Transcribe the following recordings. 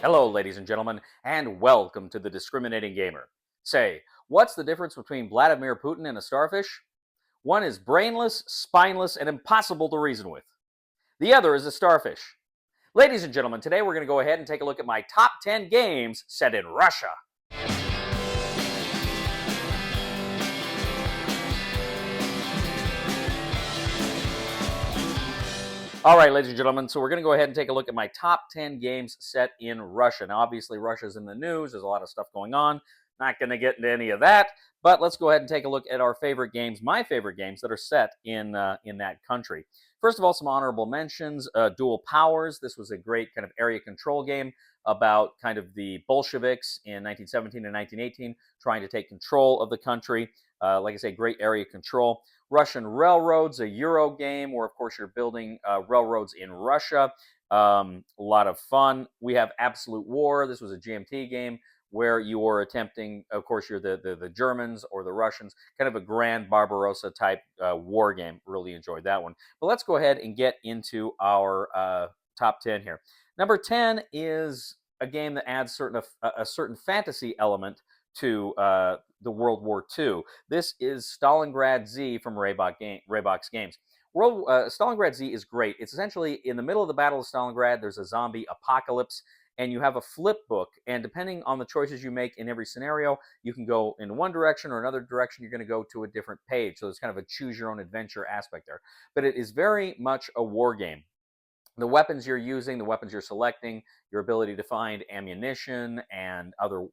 Hello, ladies and gentlemen, and welcome to the Discriminating Gamer. Say, what's the difference between Vladimir Putin and a starfish? One is brainless, spineless, and impossible to reason with. The other is a starfish. Ladies and gentlemen, today we're going to go ahead and take a look at my top 10 games set in Russia. All right, ladies and gentlemen, so we're going to go ahead and take a look at my top 10 games set in Russia. Now, obviously, Russia's in the news. There's a lot of stuff going on. Not going to get into any of that, but let's go ahead and take a look at our favorite games, my favorite games that are set in that country. First of all, some honorable mentions. Dual Powers. This was a great kind of area control game about kind of the Bolsheviks in 1917 and 1918 trying to take control of the country. Like I say, great area control. Russian Railroads, a Euro game where, of course, you're building railroads in Russia. A lot of fun. We have Absolute War. This was a GMT game where you were attempting, of course, you're the Germans or the Russians, kind of a grand Barbarossa type war game. Really enjoyed that one. But let's go ahead and get into our top 10 here. Number 10 is a game that adds a certain fantasy element to the World War II. This is Stalingrad Z from Raybox Games. Stalingrad Z is great. It's essentially in the middle of the Battle of Stalingrad, there's a zombie apocalypse, and you have a flip book. And depending on the choices you make in every scenario, you can go in one direction or another direction. You're going to go to a different page. So there's kind of a choose your own adventure aspect there. But it is very much a war game. The weapons you're using, the weapons you're selecting, your ability to find ammunition and other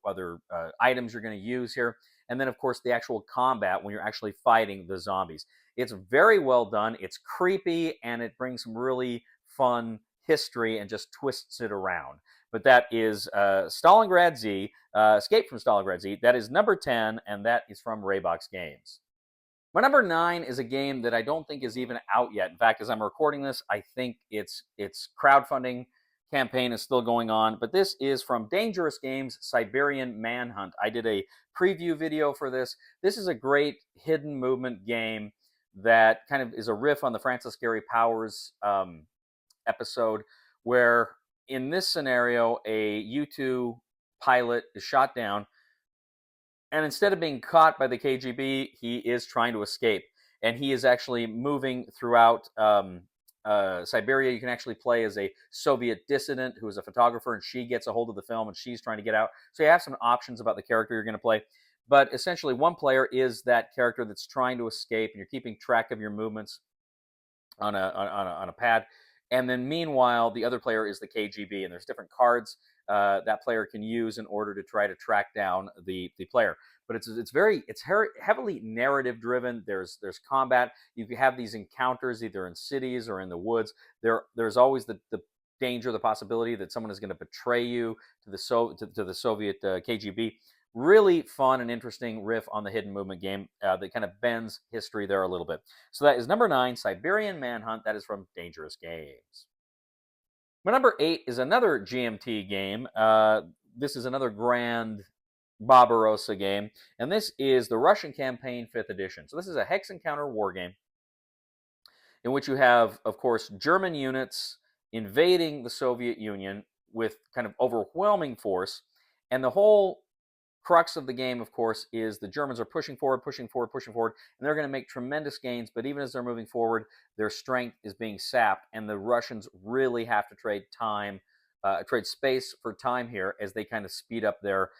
items you're going to use here, and then of course the actual combat when you're actually fighting the zombies. It's very well done. It's creepy and it brings some really fun history and just twists it around. But that is Stalingrad Z, Escape from Stalingrad Z. That is number 10, and that is from Raybox Games. My number 9 is a game that I don't think is even out yet. In fact, as I'm recording this, I think its crowdfunding campaign is still going on. But this is from Dangerous Games, Siberian Manhunt. I did a preview video for this. This is a great hidden movement game that kind of is a riff on the Francis Gary Powers episode, where in this scenario, a U-2 pilot is shot down, and instead of being caught by the KGB, he is trying to escape. And he is actually moving throughout Siberia. You can actually play as a Soviet dissident who is a photographer, and she gets a hold of the film, and she's trying to get out. So you have some options about the character you're going to play. But essentially, one player is that character that's trying to escape, and you're keeping track of your movements on a pad. And then meanwhile, the other player is the KGB, and there's different cards that player can use in order to try to track down the player. But it's heavily narrative driven. There's combat. You have these encounters either in cities or in the woods. There's always the danger, the possibility that someone is going to betray you to the Soviet KGB. Really fun and interesting riff on the hidden movement game that kind of bends history there a little bit. So that is number 9, Siberian Manhunt. That is from Dangerous Games. My number 8 is another GMT game. This is another grand Barbarossa game, and this is the Russian Campaign 5th Edition. So this is a hex encounter war game in which you have, of course, German units invading the Soviet Union with kind of overwhelming force, and the whole crux of the game, of course, is the Germans are pushing forward, and they're going to make tremendous gains, but even as they're moving forward, their strength is being sapped, and the Russians really have to trade space for time here as they kind of speed up their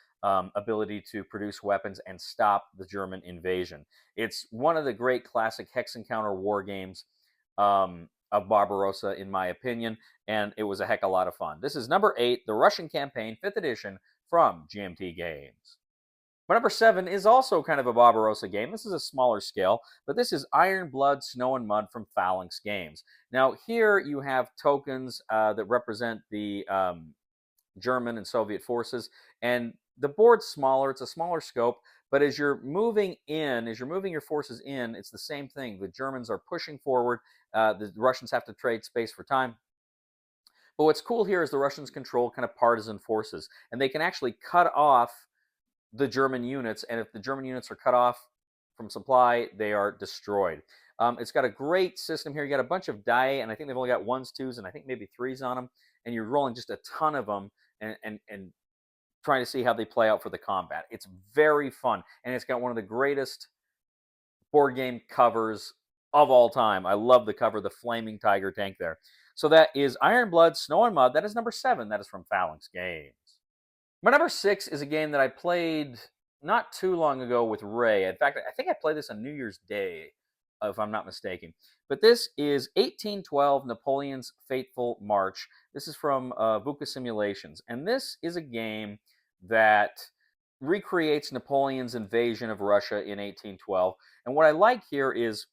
ability to produce weapons and stop the German invasion. It's one of the great classic hex encounter war games of Barbarossa, in my opinion, and it was a heck of a lot of fun. This is number 8, the Russian Campaign 5th Edition from GMT Games. My number 7 is also kind of a Barbarossa game. This is a smaller scale, but this is Iron Blood, Snow and Mud from Phalanx Games. Now, here you have tokens that represent the German and Soviet forces, and the board's smaller. It's a smaller scope, but as you're moving your forces in, it's the same thing. The Germans are pushing forward. The Russians have to trade space for time. But what's cool here is the Russians control kind of partisan forces, and they can actually cut off the German units, and if the German units are cut off from supply, they are destroyed. It's got a great system here. You got a bunch of die, and I think they've only got 1s, 2s, and I think maybe 3s on them, and you're rolling just a ton of them, and trying to see how they play out for the combat. It's very fun, and it's got one of the greatest board game covers of all time. I love the cover, the flaming tiger tank there. So that is Iron Blood, Snow and Mud. That is number 7. That is from Phalanx Games. My number 6 is a game that I played not too long ago with Ray. In fact, I think I played this on New Year's Day, if I'm not mistaken. But this is 1812 Napoleon's Fateful March. This is from VUCA Simulations. And this is a game that recreates Napoleon's invasion of Russia in 1812. And what I like here is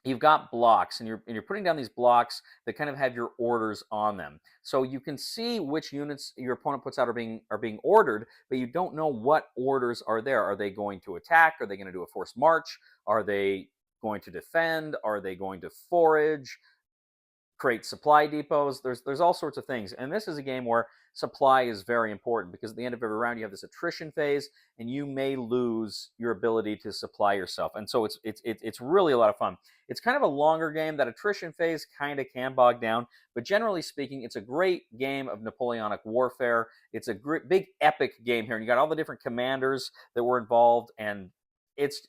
you've got blocks, and you're putting down these blocks that kind of have your orders on them, so you can see which units your opponent puts out are being ordered, but you don't know what orders are there. Are they going to attack? Are they going to do a forced march? Are they going to defend? Are they going to forage, create supply depots? There's all sorts of things, and this is a game where supply is very important, because at the end of every round you have this attrition phase, and you may lose your ability to supply yourself. And so it's really a lot of fun. It's kind of a longer game. That attrition phase kind of can bog down, but generally speaking, it's a great game of Napoleonic warfare. It's a big epic game here, and you got all the different commanders that were involved, and it's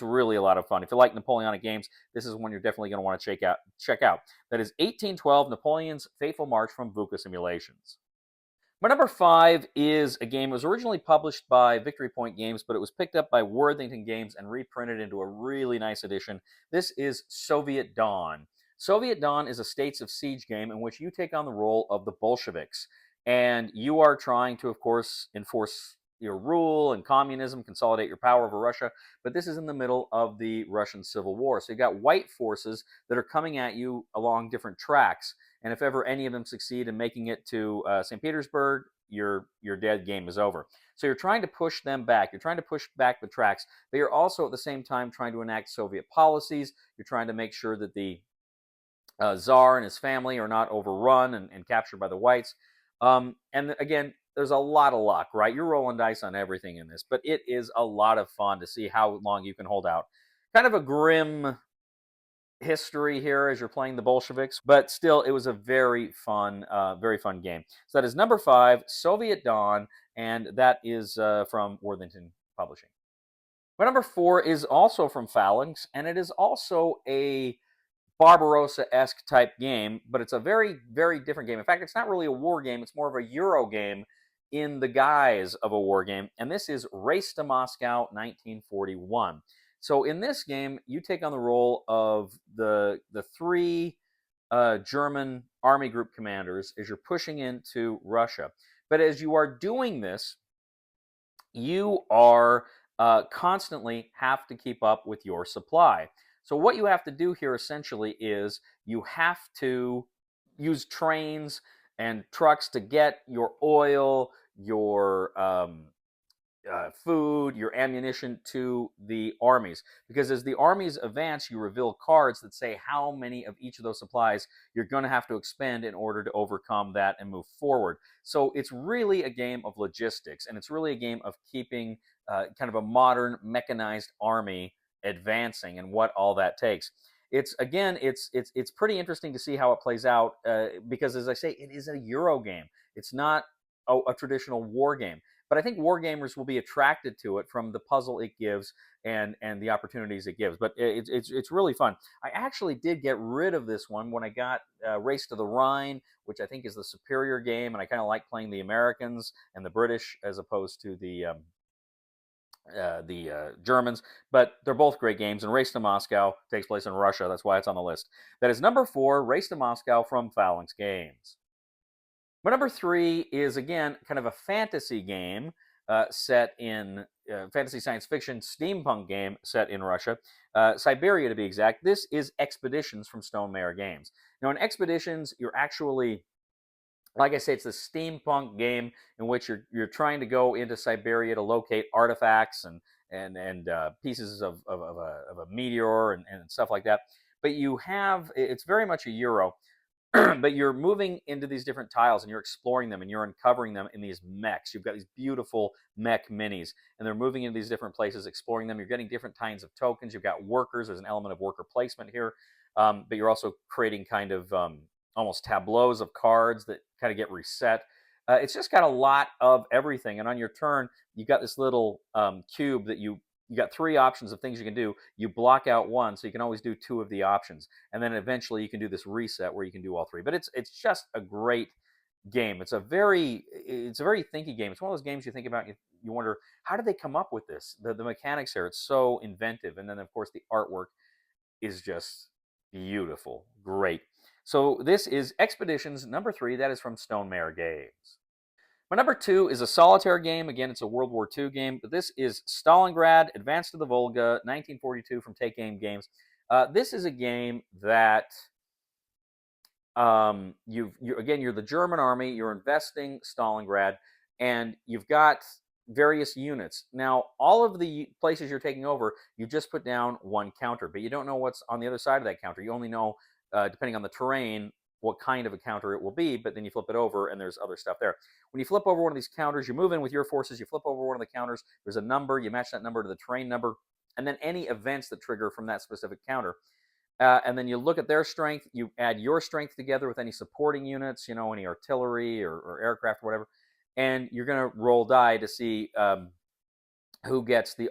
really a lot of fun. If you like Napoleonic games, this is one you're definitely going to want to check out. That is 1812 Napoleon's Fateful March from VUCA Simulations. My number 5 is a game that was originally published by Victory Point Games, but it was picked up by Worthington Games and reprinted into a really nice edition. This is Soviet Dawn. Soviet Dawn is a States of Siege game in which you take on the role of the Bolsheviks, and you are trying to, of course, enforce your rule and communism, consolidate your power over Russia, but this is in the middle of the Russian Civil War. So you've got white forces that are coming at you along different tracks, and if ever any of them succeed in making it to St. Petersburg, your dead, game is over. So you're trying to push them back. You're trying to push back the tracks, but you're also at the same time trying to enact Soviet policies. You're trying to make sure that the Tsar and his family are not overrun and captured by the whites. And again, there's a lot of luck, right? You're rolling dice on everything in this, but it is a lot of fun to see how long you can hold out. Kind of a grim history here as you're playing the Bolsheviks, but still, it was a very fun game. So that is number 5, Soviet Dawn, and that is from Worthington Publishing. My number 4 is also from Phalanx, and it is also a Barbarossa-esque type game, but it's a very, very different game. In fact, it's not really a war game. It's more of a Euro game in the guise of a war game, and this is Race to Moscow 1941. So in this game, you take on the role of the 3 German army group commanders as you're pushing into Russia. But as you are doing this, you are constantly have to keep up with your supply. So what you have to do here essentially is you have to use trains and trucks to get your oil, your food, your ammunition to the armies. Because as the armies advance, you reveal cards that say how many of each of those supplies you're going to have to expend in order to overcome that and move forward. So it's really a game of logistics, and it's really a game of keeping kind of a modern mechanized army advancing and what all that takes. It's pretty interesting to see how it plays out because, as I say, it is a Euro game. It's not a traditional war game. But I think war gamers will be attracted to it from the puzzle it gives and the opportunities it gives. But it's really fun. I actually did get rid of this one when I got Race to the Rhine, which I think is the superior game, and I kind of like playing the Americans and the British as opposed to the Germans. But they're both great games, and Race to Moscow takes place in Russia. That's why it's on the list. That is number 4, Race to Moscow from Phalanx Games. My number 3 is, again, kind of a fantasy game set in fantasy science fiction steampunk game set in Russia, Siberia to be exact. This is Expeditions from Stone Mare Games. Now, in Expeditions, you're actually, like I say, it's a steampunk game in which you're trying to go into Siberia to locate artifacts and pieces of a meteor and stuff like that. But it's very much a Euro. But you're moving into these different tiles and you're exploring them and you're uncovering them in these mechs. You've got these beautiful mech minis and they're moving into these different places, exploring them. You're getting different kinds of tokens. You've got workers. There's an element of worker placement here. But you're also creating kind of almost tableaus of cards that kind of get reset. It's just got a lot of everything. And on your turn, you got this little cube that you got three options of things you can do. You block out one, so you can always do two of the options, and then eventually you can do this reset where you can do all three. But it's just a great game. It's a very thinky game. It's one of those games you think about and you wonder how did they come up with this? The mechanics here, it's so inventive, and then of course the artwork is just beautiful, great. So this is Expeditions number 3. That is from Stone Mare Games. My number 2 is a solitaire game. Again, it's a World War II game, but this is Stalingrad: Advance to the Volga, 1942, from Take Aim Games. This is a game that you're the German army. You're investing Stalingrad, and you've got various units. Now, all of the places you're taking over, you just put down one counter, but you don't know what's on the other side of that counter. You only know, depending on the terrain, what kind of a counter it will be, but then you flip it over and there's other stuff there. When you flip over one of these counters, you move in with your forces, you flip over one of the counters, there's a number, you match that number to the terrain number, and then any events that trigger from that specific counter. And then you look at their strength, you add your strength together with any supporting units, any artillery or aircraft or whatever, and you're going to roll die to see who gets the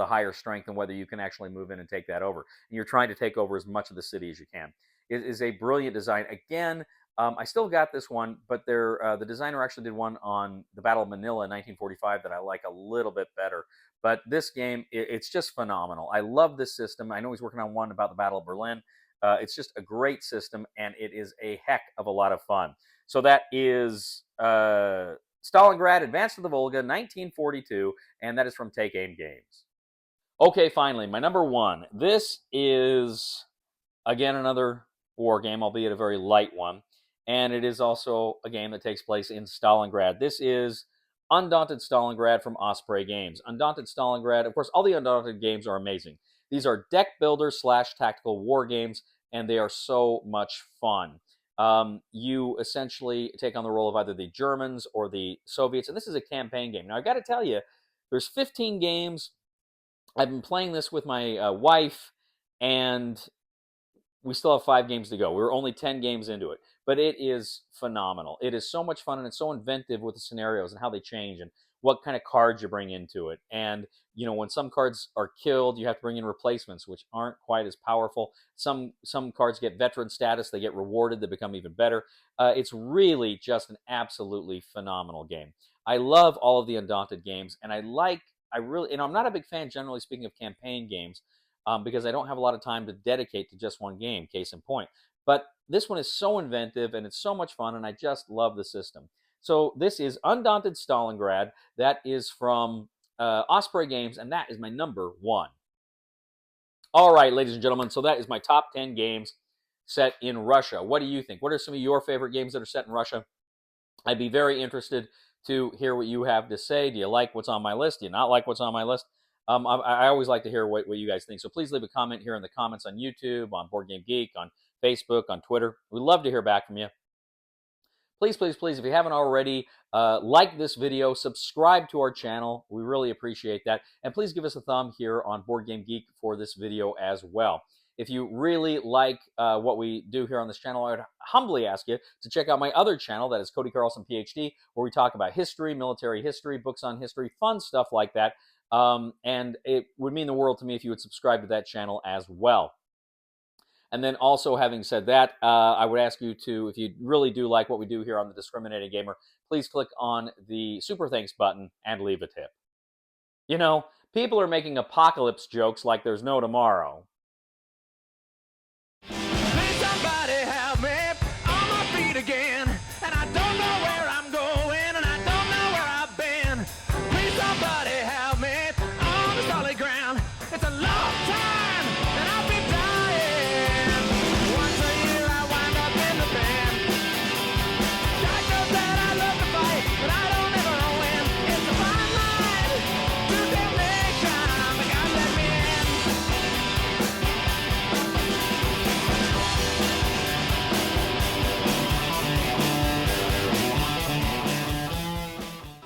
higher strength and whether you can actually move in and take that over. And you're trying to take over as much of the city as you can. It is a brilliant design. Again, I still got this one, but the designer actually did one on the Battle of Manila in 1945 that I like a little bit better. But this game, it's just phenomenal. I love this system. I know he's working on one about the Battle of Berlin. It's just a great system, and it is a heck of a lot of fun. So that is Stalingrad: Advance to the Volga, 1942, and that is from Take Aim Games. Okay, finally, my number 1. This is, again, another war game, albeit a very light one. And it is also a game that takes place in Stalingrad. This is Undaunted Stalingrad from Osprey Games. Undaunted Stalingrad, of course, all the Undaunted games are amazing. These are deck builders / tactical war games, and they are so much fun. You essentially take on the role of either the Germans or the Soviets, and this is a campaign game. Now, I got to tell you, there's 15 games. I've been playing this with my wife, and we still have 5 games to go. We're only 10 games into it, but it is phenomenal. It is so much fun, and it's so inventive with the scenarios and how they change and what kind of cards you bring into it. And, when some cards are killed, you have to bring in replacements, which aren't quite as powerful. Some cards get veteran status. They get rewarded. They become even better. It's really just an absolutely phenomenal game. I love all of the Undaunted games, and I'm not a big fan, generally speaking, of campaign games, because I don't have a lot of time to dedicate to just one game, case in point. But this one is so inventive, and it's so much fun, and I just love the system. So this is Undaunted Stalingrad. That is from Osprey Games, and that is my number 1. All right, ladies and gentlemen, so that is my top 10 games set in Russia. What do you think? What are some of your favorite games that are set in Russia? I'd be very interested to hear what you have to say. Do you like what's on my list? Do you not like what's on my list? I always like to hear what you guys think. So please leave a comment here in the comments on YouTube, on Board Game Geek, on Facebook, on Twitter. We'd love to hear back from you. Please, please, please, if you haven't already, like this video, subscribe to our channel. We really appreciate that. And please give us a thumb here on Board Game Geek for this video as well. If you really like what we do here on this channel, I would humbly ask you to check out my other channel, that is Cody Carlson, PhD, where we talk about history, military history, books on history, fun stuff like that. And it would mean the world to me if you would subscribe to that channel as well. And then also, having said that, I would ask you to, if you really do like what we do here on The Discriminating Gamer, please click on the Super Thanks button and leave a tip. People are making apocalypse jokes like there's no tomorrow. Please somebody help me on my feet again, and I don't know where I'm going, and I don't know where I've been. Please somebody help me on the solid ground. It's a long time, and I'll be dying. Once a year I wind up in the band. God knows that I love to fight, but I don't ever win. It's a fine line to damnation, but God let me in.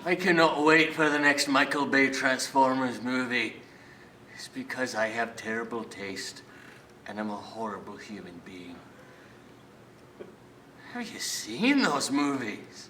I cannot wait for the next Michael Bay Transformers movie. It's because I have terrible taste and I'm a horrible human being. Have you seen those movies?